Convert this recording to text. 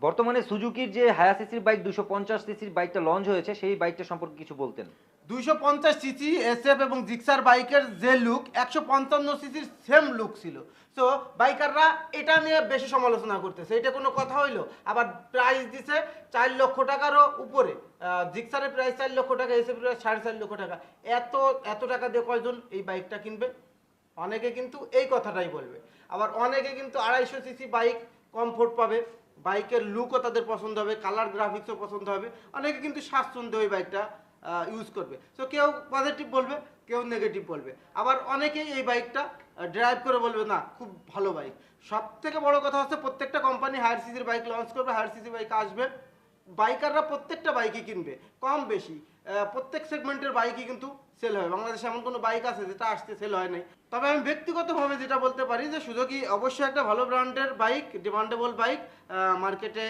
বর্তমানে সুজুকির যে হায়াসিসির বাইক 250 সিসির বাইকটা লঞ্চ হয়েছে, সেই বাইকটা সম্পর্কে কিছু বলতেন। 250 সিসি এসএফ এবং জিক্সার বাইকের যে লুক 155 সিসির সেম লুক ছিল। সো বাইকাররা এটা নিয়ে বেশি সমালোচনা করতেছে, এটা কোনো কথা হইলো? আবার প্রাইস দিছে 4 লক্ষ টাকারও উপরে। জিক্সারের প্রাইস 4 লক্ষ টাকা, এসএফ প্রাইস 4.5 লক্ষ টাকা। এত এত টাকা দিয়ে কয়জন এই বাইকটা কিনবে? অনেকে কিন্তু এই কথাটাই বলবে। আবার অনেকে কিন্তু 250 সিসি বাইক কমফোর্ট পাবে, বাইকের লুকও তাদের পছন্দ হবে, কালার গ্রাফিক্সও পছন্দ হবে। অনেকে কিন্তু স্বাচ্ছন্দ্য ওই বাইকটা ইউজ করবে। সো কেউ পজিটিভ বলবে, কেউ নেগেটিভ বলবে। আবার অনেকেই এই বাইকটা ড্রাইভ করে বলবে না খুব ভালো বাইক। সব থেকে বড় কথা হচ্ছে প্রত্যেকটা কোম্পানি হায়ার সিসির বাইক লঞ্চ করবে, হায়ার সিসি বাইক আসবে, বাইকাররা প্রত্যেকটা বাইকই কিনবে কম বেশি। প্রত্যেক সেগমেন্টের বাইকই কিন্তু সেল হয়। বাংলাদেশে এমন কোনো বাইক আছে যেটা আসতে সেল হয় নাই। তবে আমি ব্যক্তিগতভাবে যেটা বলতে পারি যে সুজুকি অবশ্যই একটা ভালো ব্র্যান্ডের বাইক, ডিমান্ডেবল বাইক, মার্কেটে